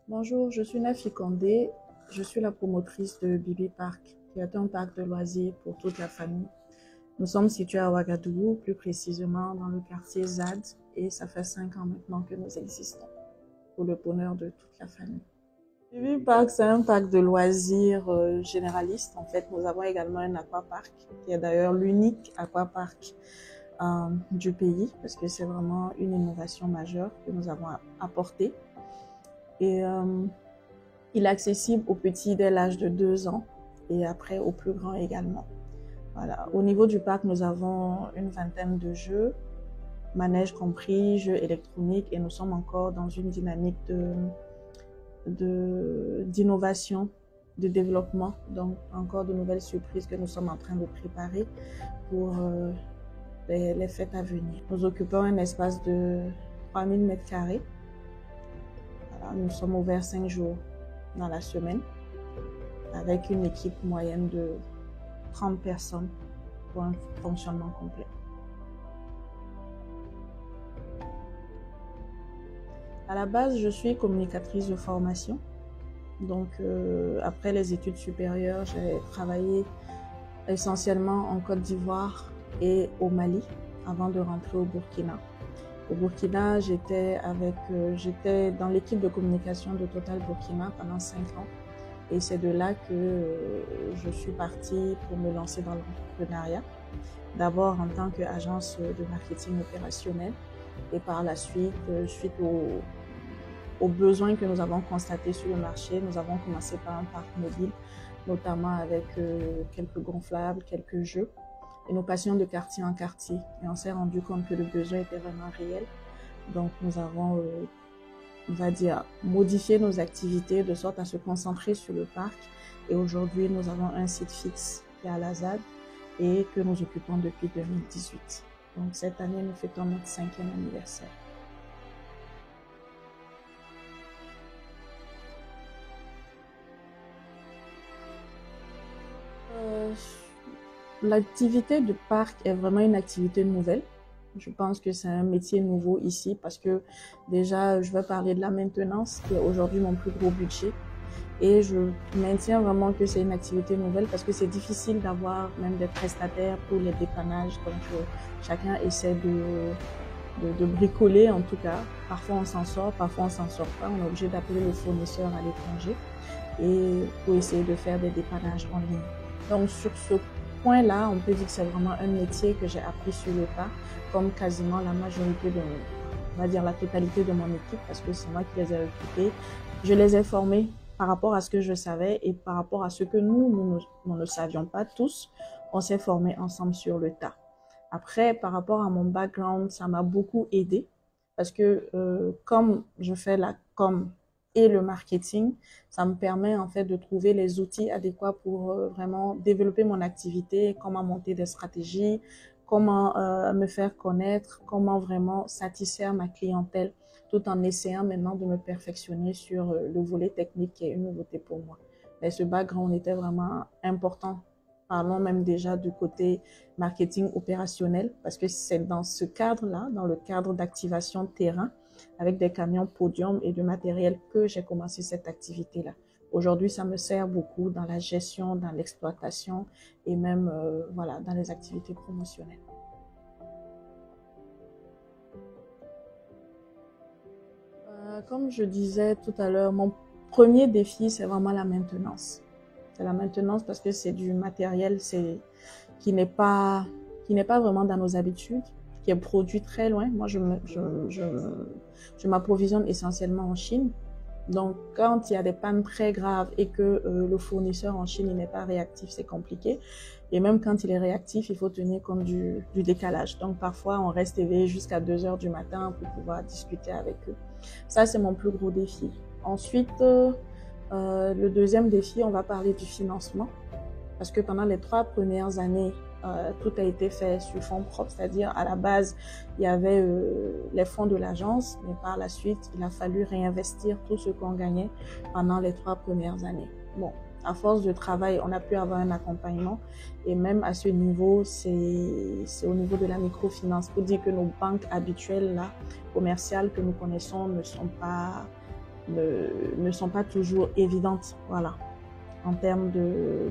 Bonjour, je suis Nafi Kandé. Je suis la promotrice de Bibi Park, qui est un parc de loisirs pour toute la famille. Nous sommes situés à Ouagadougou, plus précisément dans le quartier ZAD, et ça fait 5 ans maintenant que nous existons, pour le bonheur de toute la famille. Bibi Park, c'est un parc de loisirs généraliste. En fait, nous avons également un aquapark, qui est d'ailleurs l'unique aquapark du pays, parce que c'est vraiment une innovation majeure que nous avons apportée. Et il est accessible aux petits dès l'âge de 2 ans et après aux plus grands également. Voilà. Au niveau du parc, nous avons une vingtaine de jeux, manèges compris, jeux électroniques, et nous sommes encore dans une dynamique d'innovation, de développement, donc encore de nouvelles surprises que nous sommes en train de préparer pour les fêtes à venir. Nous occupons un espace de 3000 m². Voilà, nous sommes ouverts 5 jours dans la semaine, avec une équipe moyenne de 30 personnes pour un fonctionnement complet. À la base, je suis communicatrice de formation. Donc, après les études supérieures, j'ai travaillé essentiellement en Côte d'Ivoire et au Mali avant de rentrer au Burkina. Au Burkina, j'étais dans l'équipe de communication de Total Burkina pendant 5 ans. Et c'est de là que je suis partie pour me lancer dans l'entrepreneuriat. D'abord en tant qu'agence de marketing opérationnel, et par la suite, suite aux besoins que nous avons constatés sur le marché, nous avons commencé par un parc mobile, notamment avec quelques gonflables, quelques jeux. Et nous passions de quartier en quartier. Et on s'est rendu compte que le besoin était vraiment réel. Donc nous avons, on va dire, modifié nos activités de sorte à se concentrer sur le parc. Et aujourd'hui, nous avons un site fixe qui est à la ZAD et que nous occupons depuis 2018. Donc cette année, nous fêtons notre 5e anniversaire. L'activité de parc est vraiment une activité nouvelle. Je pense que c'est un métier nouveau ici parce que déjà, je vais parler de la maintenance qui est aujourd'hui mon plus gros budget. Et je maintiens vraiment que c'est une activité nouvelle parce que c'est difficile d'avoir même des prestataires pour les dépannages. Donc, chacun essaie de bricoler en tout cas. Parfois, on s'en sort, parfois, on s'en sort pas. On est obligé d'appeler le fournisseur à l'étranger et pour essayer de faire des dépannages en ligne. Donc, sur ce point-là, on peut dire que c'est vraiment un métier que j'ai appris sur le tas, comme quasiment la majorité on va dire la totalité de mon équipe, parce que c'est moi qui les ai recrutés. Je les ai formés par rapport à ce que je savais et par rapport à ce que nous ne savions pas tous. On s'est formés ensemble sur le tas. Après, par rapport à mon background, ça m'a beaucoup aidé parce que comme je fais la com et le marketing, ça me permet en fait de trouver les outils adéquats pour vraiment développer mon activité, comment monter des stratégies, comment me faire connaître, comment vraiment satisfaire ma clientèle, tout en essayant maintenant de me perfectionner sur le volet technique qui est une nouveauté pour moi. Mais ce background était vraiment important. Parlons même déjà du côté marketing opérationnel, parce que c'est dans ce cadre-là, dans le cadre d'activation terrain, avec des camions podium et de matériel que j'ai commencé cette activité-là. Aujourd'hui, ça me sert beaucoup dans la gestion, dans l'exploitation et même voilà, dans les activités promotionnelles. Comme je disais tout à l'heure, mon premier défi, c'est vraiment la maintenance. C'est la maintenance parce que c'est du matériel qui n'est pas vraiment dans nos habitudes, qui est produit très loin. Moi, je m'approvisionne essentiellement en Chine. Donc, quand il y a des pannes très graves et que le fournisseur en Chine n'est pas réactif, c'est compliqué. Et même quand il est réactif, il faut tenir compte du décalage. Donc, parfois, on reste éveillé jusqu'à 2 heures du matin pour pouvoir discuter avec eux. Ça, c'est mon plus gros défi. Ensuite, le deuxième défi, on va parler du financement. Parce que pendant les 3 premières années, tout a été fait sur fonds propres, c'est-à-dire à la base, il y avait les fonds de l'agence, mais par la suite, il a fallu réinvestir tout ce qu'on gagnait pendant les 3 premières années. Bon, à force de travail, on a pu avoir un accompagnement et même à ce niveau, c'est au niveau de la microfinance pour dire que nos banques habituelles, là, commerciales que nous connaissons ne sont pas ne sont pas toujours évidentes, voilà, en termes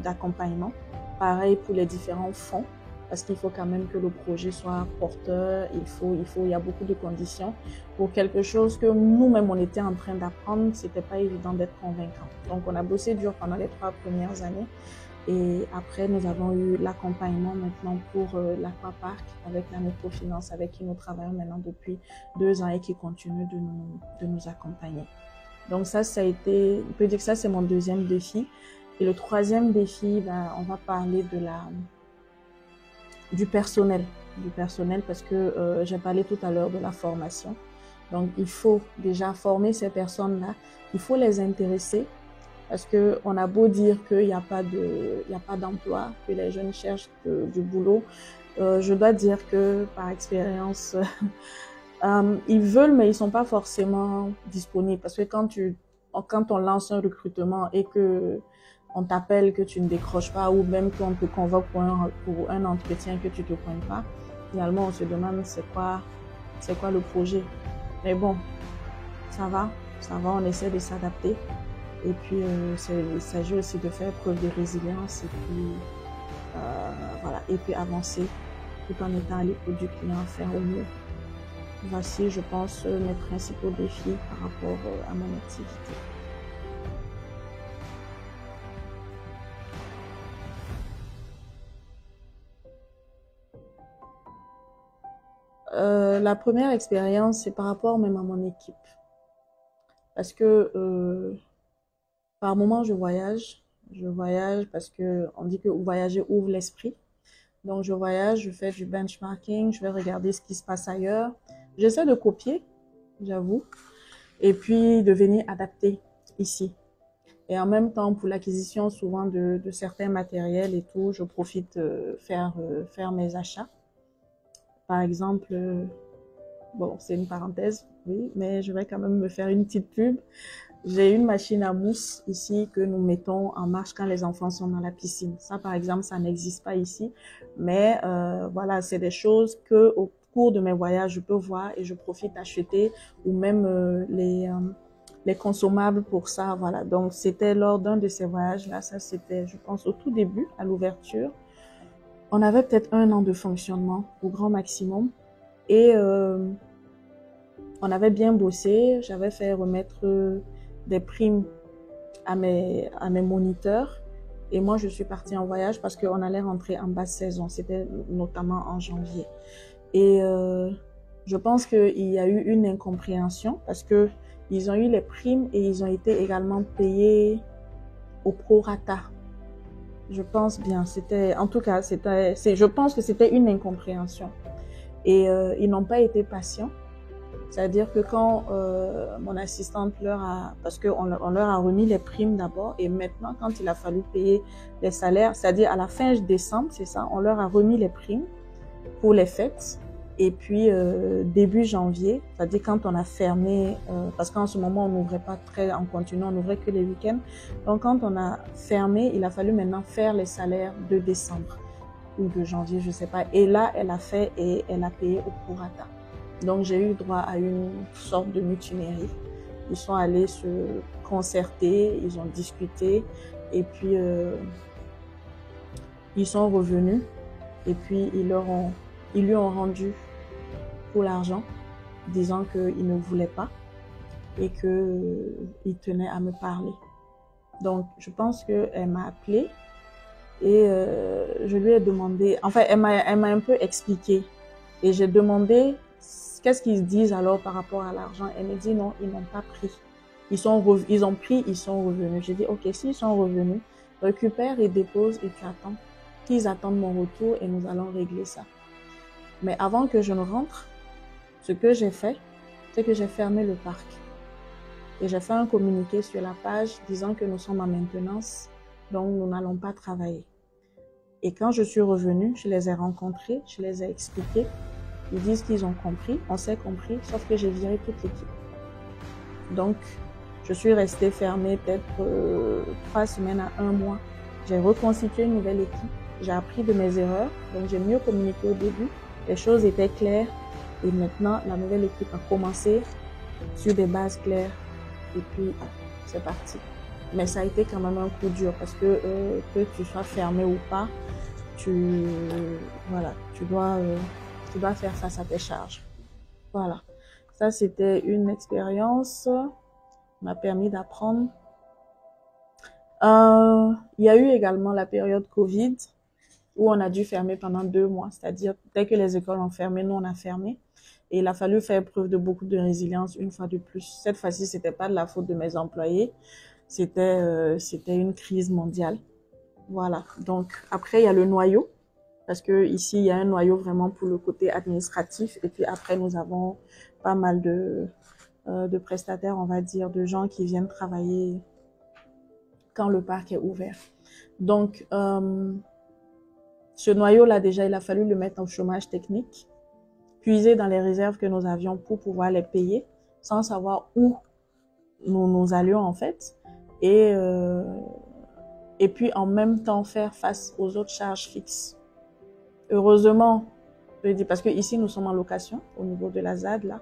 d'accompagnement. Pareil pour les différents fonds, parce qu'il faut quand même que le projet soit porteur, il y a beaucoup de conditions. Pour quelque chose que nous-mêmes, on était en train d'apprendre, c'était pas évident d'être convaincant. Donc, on a bossé dur pendant les 3 premières années. Et après, nous avons eu l'accompagnement maintenant pour l'Aquapark avec la microfinance avec qui nous travaillons maintenant depuis 2 ans et qui continue de nous accompagner. Donc ça a été, on peut dire que ça c'est mon deuxième défi. Et le troisième défi, on va parler du personnel parce que j'ai parlé tout à l'heure de la formation. Donc il faut déjà former ces personnes-là, il faut les intéresser. Parce que on a beau dire qu'il n'y a pas d'emploi, que les jeunes cherchent du boulot, je dois dire que par expérience, ils veulent mais ils sont pas forcément disponibles. Parce que quand on lance un recrutement et que on t'appelle que tu ne décroches pas ou même qu'on te convoque pour un entretien que tu te pointes pas, finalement on se demande c'est quoi le projet. Mais bon, ça va, on essaie de s'adapter. Et puis, il s'agit aussi de faire preuve de résilience et puis, voilà, et puis avancer tout en étant à l'écoute du client, faire au mieux. Voici, je pense, mes principaux défis par rapport à mon activité. La première expérience, c'est par rapport même à mon équipe. Parce que par moment, je voyage parce que on dit que voyager ouvre l'esprit. Donc, je voyage, je fais du benchmarking, je vais regarder ce qui se passe ailleurs. J'essaie de copier, j'avoue, et puis de venir adapter ici. Et en même temps, pour l'acquisition souvent de certains matériels et tout, je profite faire mes achats. Par exemple, bon, c'est une parenthèse, oui, mais je vais quand même me faire une petite pub. J'ai une machine à mousse ici que nous mettons en marche quand les enfants sont dans la piscine. Ça, par exemple, ça n'existe pas ici. Mais voilà, c'est des choses que au cours de mes voyages, je peux voir et je profite d'acheter ou même les consommables pour ça. Voilà. Donc, c'était lors d'un de ces voyages-là. Ça, c'était, je pense, au tout début, à l'ouverture. On avait peut-être 1 an de fonctionnement au grand maximum. Et on avait bien bossé. J'avais fait remettre des primes à mes moniteurs. Et moi, je suis partie en voyage parce qu'on allait rentrer en basse saison. C'était notamment en janvier. Et je pense qu'il y a eu une incompréhension parce que ils ont eu les primes et ils ont été également payés au prorata. Je pense bien. En tout cas, je pense que c'était une incompréhension. Et ils n'ont pas été patients. C'est-à-dire que quand mon assistante parce qu'on leur a remis les primes d'abord et maintenant quand il a fallu payer les salaires, c'est-à-dire à la fin décembre, c'est ça, on leur a remis les primes pour les fêtes et puis début janvier, c'est-à-dire quand on a fermé, parce qu'en ce moment on n'ouvrait pas en continu, on n'ouvrait que les week-ends, donc quand on a fermé, il a fallu maintenant faire les salaires de décembre ou de janvier, je sais pas, et là elle a fait et elle a payé au prorata. Donc, j'ai eu droit à une sorte de mutinerie. Ils sont allés se concerter, ils ont discuté et puis ils sont revenus et puis ils lui ont rendu pour l'argent, disant qu'ils ne voulaient pas et qu'ils tenaient à me parler. Donc, je pense qu'elle m'a appelée et je lui ai demandé, enfin, elle m'a un peu expliqué et j'ai demandé qu'est-ce qu'ils disent alors par rapport à l'argent? Elle me dit non, ils n'ont pas pris. Ils ont pris, ils sont revenus. J'ai dit ok, s'ils sont revenus, récupère et dépose et tu attends qu'ils attendent mon retour et nous allons régler ça. Mais avant que je ne rentre, ce que j'ai fait, c'est que j'ai fermé le parc. Et j'ai fait un communiqué sur la page disant que nous sommes en maintenance, donc nous n'allons pas travailler. Et quand je suis revenue, je les ai rencontrés, je les ai expliqués. Ils disent qu'ils ont compris, on s'est compris, sauf que j'ai viré toute l'équipe. Donc, je suis restée fermée peut-être 3 semaines à 1 mois. J'ai reconstitué une nouvelle équipe, j'ai appris de mes erreurs, donc j'ai mieux communiqué au début. Les choses étaient claires et maintenant, la nouvelle équipe a commencé sur des bases claires. et puis c'est parti. Mais ça a été quand même un coup dur parce que tu sois fermé ou pas, voilà, tu dois faire face à tes charges. Voilà. Ça, c'était une expérience qui m'a permis d'apprendre. Il y a eu également la période Covid où on a dû fermer pendant 2 mois. C'est-à-dire, dès que les écoles ont fermé, nous, on a fermé. Et il a fallu faire preuve de beaucoup de résilience une fois de plus. Cette fois-ci, c'était pas de la faute de mes employés. C'était une crise mondiale. Voilà. Donc, après, il y a le noyau. Parce que ici, il y a un noyau vraiment pour le côté administratif. Et puis après, nous avons pas mal de prestataires, on va dire, de gens qui viennent travailler quand le parc est ouvert. Donc, ce noyau-là, déjà, il a fallu le mettre en chômage technique, puiser dans les réserves que nous avions pour pouvoir les payer, sans savoir où nous allions, en fait. Et puis, en même temps, faire face aux autres charges fixes. Heureusement, je dis parce que ici nous sommes en location au niveau de la ZAD là,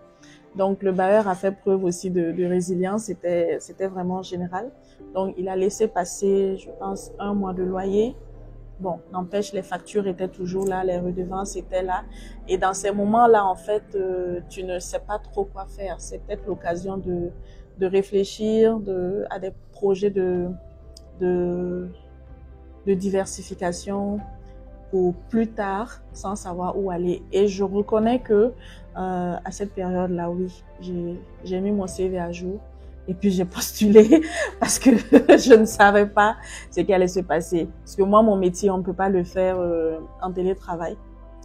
donc le bailleur a fait preuve aussi de résilience. C'était vraiment général. Donc il a laissé passer, je pense, 1 mois de loyer. Bon, n'empêche, les factures étaient toujours là, les redevances étaient là. Et dans ces moments-là, en fait, tu ne sais pas trop quoi faire. C'est peut-être l'occasion de réfléchir à des projets de diversification pour plus tard, sans savoir où aller. Et je reconnais que à cette période-là, oui, j'ai mis mon CV à jour et puis j'ai postulé parce que je ne savais pas ce qui allait se passer. Parce que moi, mon métier, on ne peut pas le faire en télétravail.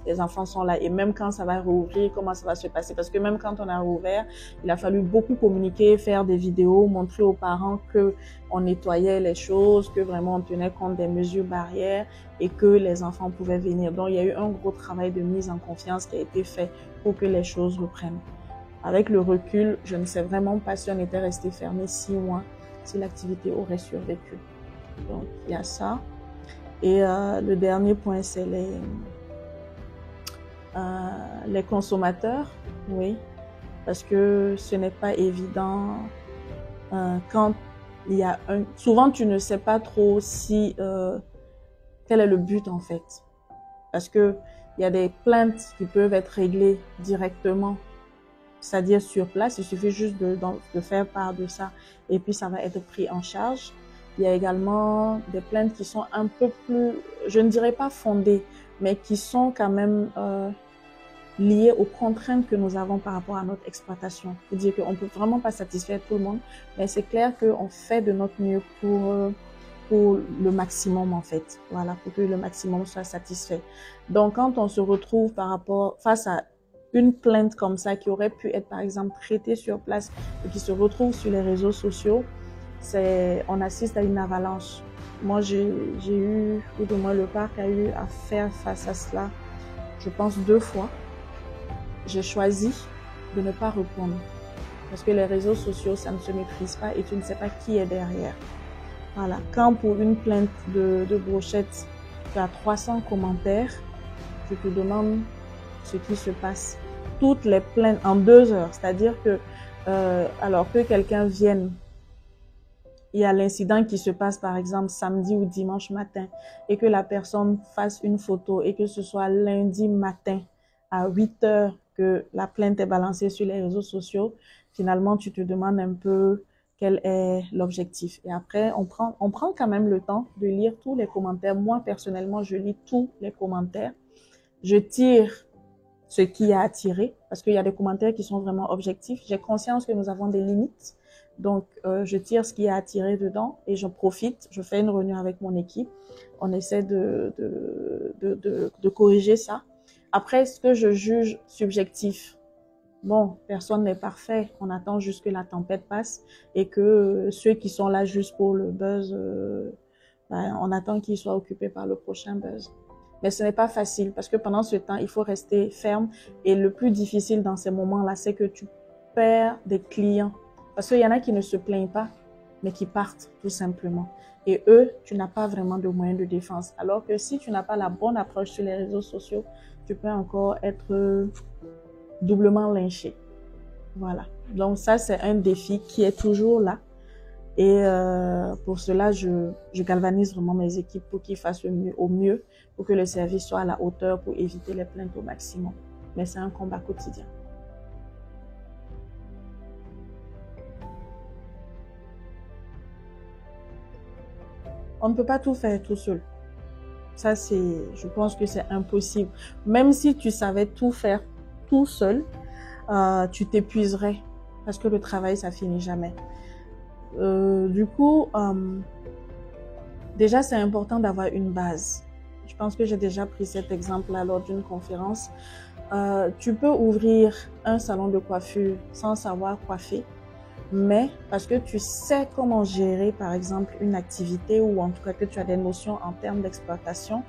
Les enfants sont là et même quand ça va rouvrir, comment ça va se passer? Parce que même quand on a rouvert, il a fallu beaucoup communiquer, faire des vidéos, montrer aux parents que on nettoyait les choses, que vraiment on tenait compte des mesures barrières et que les enfants pouvaient venir. Donc il y a eu un gros travail de mise en confiance qui a été fait pour que les choses reprennent. Avec le recul, je ne sais vraiment pas si on était resté fermé 6 mois, si l'activité aurait survécu. Donc il y a ça. Et le dernier point, c'est les consommateurs, oui, parce que ce n'est pas évident quand il y a souvent tu ne sais pas trop si quel est le but en fait, parce que il y a des plaintes qui peuvent être réglées directement, c'est-à-dire sur place, il suffit juste de faire part de ça et puis ça va être pris en charge. Il y a également des plaintes qui sont un peu plus, je ne dirais pas fondées, mais qui sont quand même liées aux contraintes que nous avons par rapport à notre exploitation. C'est-à-dire qu'on ne peut vraiment pas satisfaire tout le monde, mais c'est clair qu'on fait de notre mieux pour le maximum en fait. Voilà, pour que le maximum soit satisfait. Donc quand on se retrouve face à une plainte comme ça qui aurait pu être par exemple traitée sur place et qui se retrouve sur les réseaux sociaux, on assiste à une avalanche. Moi, j'ai eu, ou du moins le parc a eu à faire face à cela, je pense 2 fois. J'ai choisi de ne pas répondre parce que les réseaux sociaux, ça ne se maîtrise pas et tu ne sais pas qui est derrière. Voilà. Quand pour une plainte de brochette, tu as 300 commentaires, je te demande ce qui se passe. Toutes les plaintes en 2 heures, c'est-à-dire que alors que quelqu'un vienne, il y a l'incident qui se passe par exemple samedi ou dimanche matin et que la personne fasse une photo et que ce soit lundi matin à 8 heures que la plainte est balancée sur les réseaux sociaux, finalement tu te demandes un peu quel est l'objectif. Et après, on prend quand même le temps de lire tous les commentaires. Moi, personnellement, je lis tous les commentaires. Je tire ce qui a attiré, parce qu'il y a des commentaires qui sont vraiment objectifs. J'ai conscience que nous avons des limites. Donc, je tire ce qui a attiré dedans et j'en profite. Je fais une réunion avec mon équipe. On essaie de corriger ça. Après, ce que je juge subjectif, bon, personne n'est parfait. On attend juste que la tempête passe et que ceux qui sont là juste pour le buzz, on attend qu'ils soient occupés par le prochain buzz. Mais ce n'est pas facile parce que pendant ce temps, il faut rester ferme. Et le plus difficile dans ces moments-là, c'est que tu perds des clients. Parce qu'il y en a qui ne se plaignent pas, mais qui partent tout simplement. Et eux, tu n'as pas vraiment de moyens de défense. Alors que si tu n'as pas la bonne approche sur les réseaux sociaux, tu peux encore être doublement lynché. Voilà. Donc ça, c'est un défi qui est toujours là. Et pour cela, je galvanise vraiment mes équipes pour qu'ils fassent au mieux, pour que le service soit à la hauteur, pour éviter les plaintes au maximum. Mais c'est un combat quotidien. On ne peut pas tout faire tout seul. Ça, je pense que c'est impossible. Même si tu savais tout faire tout seul, tu t'épuiserais parce que le travail, ça finit jamais. Du coup, déjà, c'est important d'avoir une base. Je pense que j'ai déjà pris cet exemple-là lors d'une conférence. Tu peux ouvrir un salon de coiffure sans savoir coiffer, mais parce que tu sais comment gérer, par exemple, une activité ou en tout cas que tu as des notions en termes d'exploitation,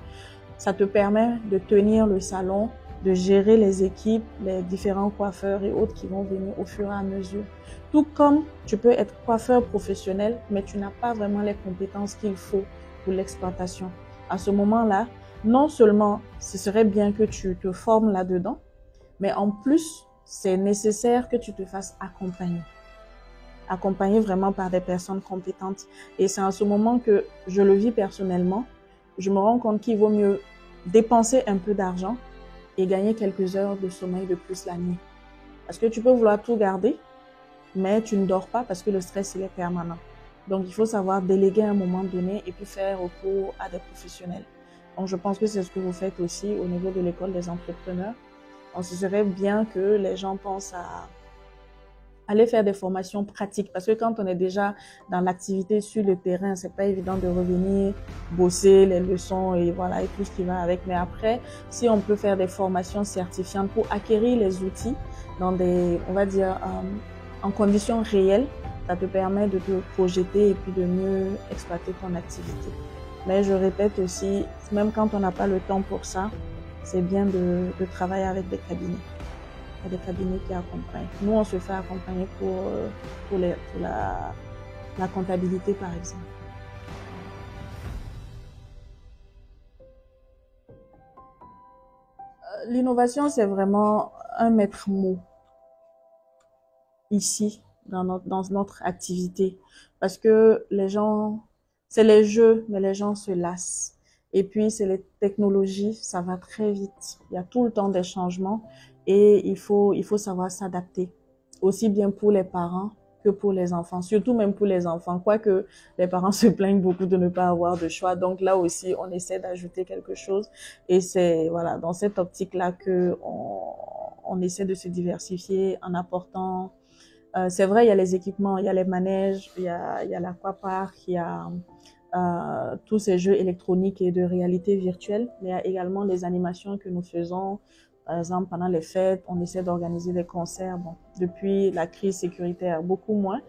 ça te permet de tenir le salon, de gérer les équipes, les différents coiffeurs et autres qui vont venir au fur et à mesure. Tout comme tu peux être coiffeur professionnel, mais tu n'as pas vraiment les compétences qu'il faut pour l'exploitation. À ce moment-là, non seulement ce serait bien que tu te formes là-dedans, mais en plus, c'est nécessaire que tu te fasses accompagner. Accompagné vraiment par des personnes compétentes. Et c'est en ce moment que je le vis personnellement. Je me rends compte qu'il vaut mieux dépenser un peu d'argent et gagner quelques heures de sommeil de plus la nuit. Parce que tu peux vouloir tout garder, mais tu ne dors pas parce que le stress, il est permanent. Donc, il faut savoir déléguer à un moment donné et puis faire recours à des professionnels. Donc, je pense que c'est ce que vous faites aussi au niveau de l'école des entrepreneurs. Donc, ce serait bien que les gens pensent à aller faire des formations pratiques parce que quand on est déjà dans l'activité sur le terrain, c'est pas évident de revenir bosser les leçons et voilà et tout ce qui va avec. Mais après, si on peut faire des formations certifiantes pour acquérir les outils dans des, on va dire, en conditions réelles, ça te permet de te projeter et puis de mieux exploiter ton activité. Mais je répète aussi, même quand on n'a pas le temps pour ça, c'est bien de travailler avec des cabinets. Il y a des cabinets qui accompagnent. Nous, on se fait accompagner pour la comptabilité, par exemple. L'innovation, c'est vraiment un maître mot ici, dans notre activité. Parce que les gens, c'est les jeux, mais les gens se lassent. Et puis, c'est les technologies, ça va très vite. Il y a tout le temps des changements et il faut savoir s'adapter. Aussi bien pour les parents que pour les enfants. Surtout même pour les enfants. Quoique les parents se plaignent beaucoup de ne pas avoir de choix. Donc là aussi, on essaie d'ajouter quelque chose. Et c'est, voilà, dans cette optique-là que on essaie de se diversifier en apportant c'est vrai, il y a les équipements, il y a les manèges, il y a l'aquapark, il y a tous ces jeux électroniques et de réalité virtuelle, mais il y a également les animations que nous faisons. Par exemple, pendant les fêtes, on essaie d'organiser des concerts. Bon, depuis la crise sécuritaire, beaucoup moins.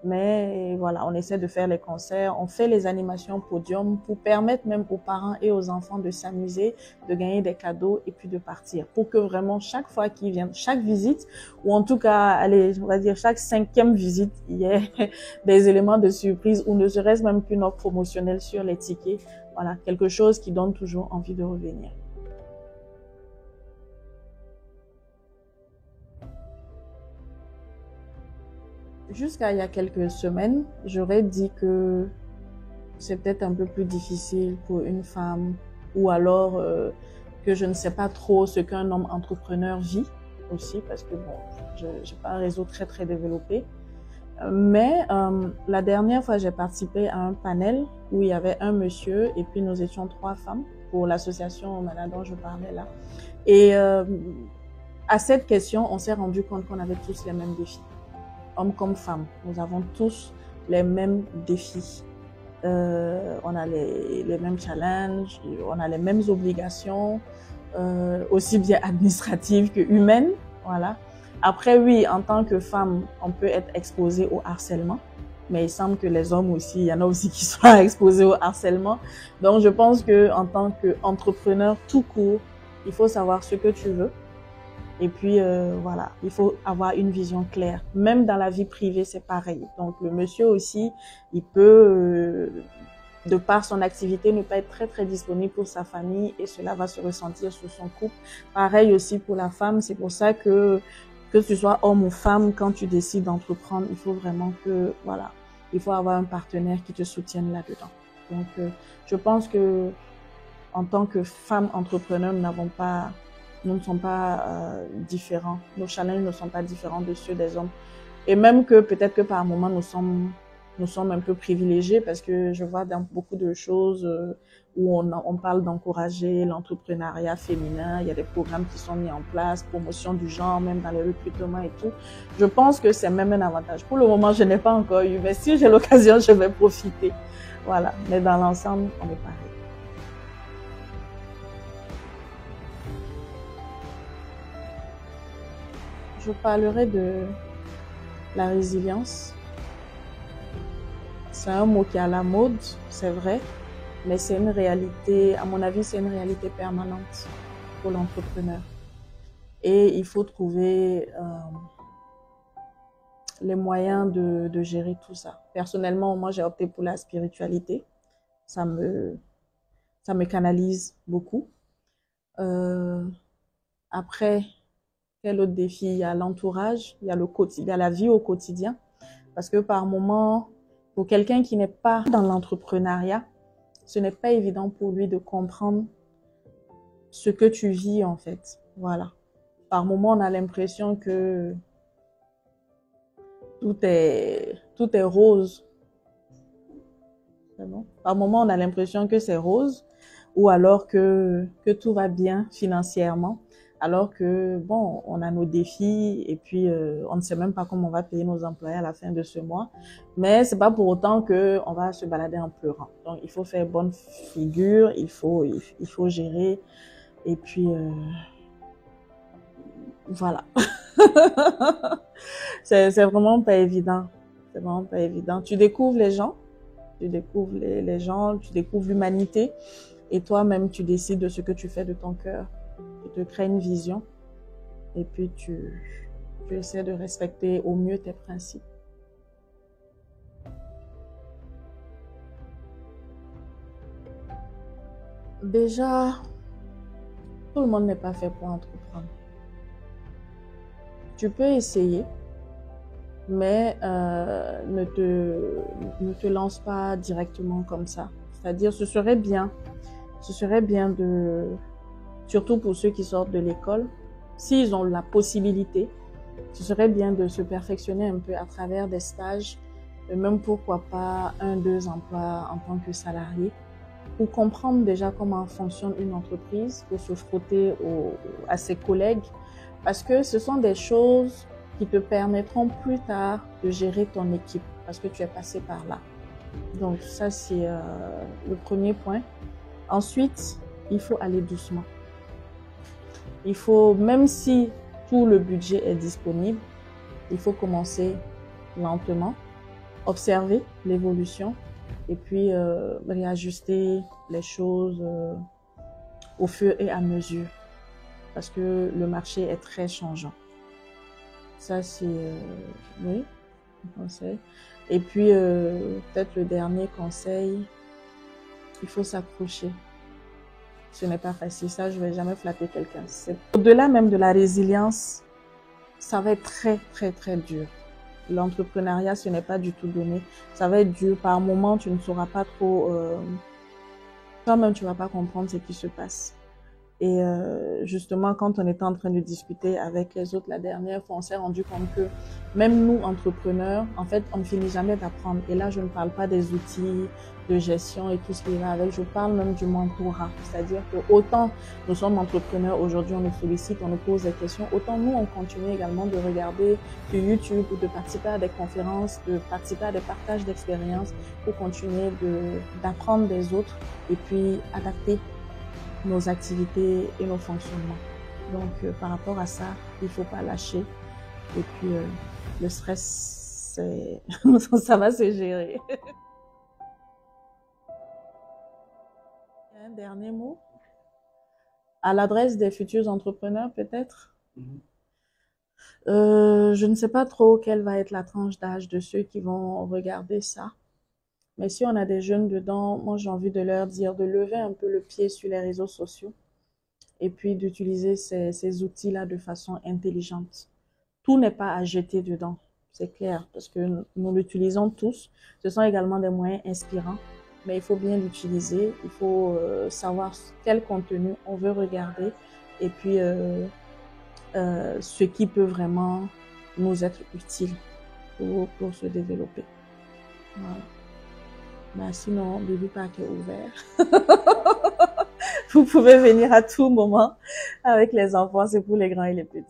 Mais voilà, on essaie de faire les concerts. On fait les animations podium pour permettre même aux parents et aux enfants de s'amuser, de gagner des cadeaux et puis de partir. Pour que vraiment, chaque fois qu'ils viennent, chaque visite, ou en tout cas, allez, on va dire chaque 5e visite, il y ait des éléments de surprise ou ne serait-ce même qu'une offre promotionnelle sur les tickets. Voilà, quelque chose qui donne toujours envie de revenir. Jusqu'à il y a quelques semaines, j'aurais dit que c'est peut-être un peu plus difficile pour une femme ou alors que je ne sais pas trop ce qu'un homme entrepreneur vit aussi parce que bon, je n'ai pas un réseau très développé. Mais la dernière fois, j'ai participé à un panel où il y avait un monsieur et puis nous étions 3 femmes pour l'association Omana dont je parlais là. Et à cette question, on s'est rendu compte qu'on avait tous les mêmes défis. Hommes comme femmes, nous avons tous les mêmes défis. On a les mêmes challenges, on a les mêmes obligations, aussi bien administratives que humaines. Voilà. Après, oui, en tant que femme, on peut être exposé au harcèlement, mais il semble que les hommes aussi, il y en a aussi qui sont exposés au harcèlement. Donc, je pense que en tant qu'entrepreneur tout court, il faut savoir ce que tu veux. Et puis, voilà, il faut avoir une vision claire. Même dans la vie privée, c'est pareil. Donc, le monsieur aussi, il peut, de par son activité, ne pas être très disponible pour sa famille et cela va se ressentir sur son couple. Pareil aussi pour la femme. C'est pour ça que que tu sois homme ou femme, quand tu décides d'entreprendre, il faut vraiment que, voilà, il faut avoir un partenaire qui te soutienne là-dedans. Donc, je pense que en tant que femmes entrepreneurs, nous ne sommes pas différents. Nos challenges ne sont pas différents de ceux des hommes. Et même que peut-être que par moments, nous sommes un peu privilégiés parce que je vois dans beaucoup de choses où on parle d'encourager l'entrepreneuriat féminin. Il y a des programmes qui sont mis en place, promotion du genre, même dans les recrutements et tout. Je pense que c'est même un avantage. Pour le moment, je n'ai pas encore eu, mais si j'ai l'occasion, je vais profiter. Voilà. Mais dans l'ensemble, on est pareil. Je parlerai de la résilience. C'est un mot qui est à la mode, c'est vrai, mais c'est une réalité, à mon avis, c'est une réalité permanente pour l'entrepreneur. Et il faut trouver les moyens de gérer tout ça. Personnellement, moi, j'ai opté pour la spiritualité. Ça me canalise beaucoup. Après, quel autre défi? Il y a l'entourage, il y a il y a la vie au quotidien. Parce que par moment, pour quelqu'un qui n'est pas dans l'entrepreneuriat, ce n'est pas évident pour lui de comprendre ce que tu vis en fait. Voilà. Par moment, on a l'impression que tout est rose. C'est bon? Par moment, on a l'impression que c'est rose ou alors que tout va bien financièrement. Alors que, bon, on a nos défis et puis on ne sait même pas comment on va payer nos employés à la fin de ce mois. Mais c'est pas pour autant que on va se balader en pleurant. Donc, il faut faire bonne figure, il faut gérer et puis voilà. C'est vraiment pas évident. C'est vraiment pas évident. Tu découvres les gens, tu découvres les gens, tu découvres l'humanité et toi-même tu décides de ce que tu fais de ton cœur. Tu te crées une vision et puis tu essaies de respecter au mieux tes principes. Déjà, tout le monde n'est pas fait pour entreprendre. Tu peux essayer, mais ne te lance pas directement comme ça. C'est-à-dire, ce serait bien surtout pour ceux qui sortent de l'école, s'ils ont la possibilité, ce serait bien de se perfectionner un peu à travers des stages, et même pourquoi pas 1-2 emplois en tant que salarié, pour comprendre déjà comment fonctionne une entreprise, pour se frotter à ses collègues, parce que ce sont des choses qui te permettront plus tard de gérer ton équipe, parce que tu es passé par là. Donc ça, c'est le premier point. Ensuite, il faut aller doucement. Il faut, même si tout le budget est disponible, il faut commencer lentement, observer l'évolution et puis réajuster les choses au fur et à mesure parce que le marché est très changeant. Ça, c'est oui, un conseil. Et puis, peut-être le dernier conseil, il faut s'accrocher. Ce n'est pas facile, ça, je vais jamais flatter quelqu'un. Au-delà même de la résilience, ça va être très, très, très dur. L'entrepreneuriat, ce n'est pas du tout donné. Ça va être dur. Par moment, tu ne sauras pas trop, toi-même, tu vas pas comprendre ce qui se passe. Et justement, quand on était en train de discuter avec les autres la dernière fois, on s'est rendu compte que même nous, entrepreneurs, en fait, on ne finit jamais d'apprendre. Et là, je ne parle pas des outils de gestion et tout ce qui va avec. Je parle même du mentorat. C'est-à-dire que autant nous sommes entrepreneurs aujourd'hui, on nous sollicite, on nous pose des questions, autant nous, on continue également de regarder sur YouTube ou de participer à des conférences, de participer à des partages d'expériences pour continuer d'apprendre des autres et puis adapter nos activités et nos fonctionnements. Donc, par rapport à ça, il faut pas lâcher. Et puis, le stress, ça va se gérer. Un dernier mot à l'adresse des futurs entrepreneurs, peut-être. Je ne sais pas trop quelle va être la tranche d'âge de ceux qui vont regarder ça. Mais si on a des jeunes dedans, moi j'ai envie de leur dire de lever un peu le pied sur les réseaux sociaux et puis d'utiliser ces outils-là de façon intelligente. tout n'est pas à jeter dedans, c'est clair, parce que nous l'utilisons tous. Ce sont également des moyens inspirants, mais il faut bien l'utiliser. Il faut savoir quel contenu on veut regarder et puis ce qui peut vraiment nous être utile pour se développer. Voilà. Ben, sinon, Baby Park est ouvert. Vous pouvez venir à tout moment avec les enfants, c'est pour les grands et les petits.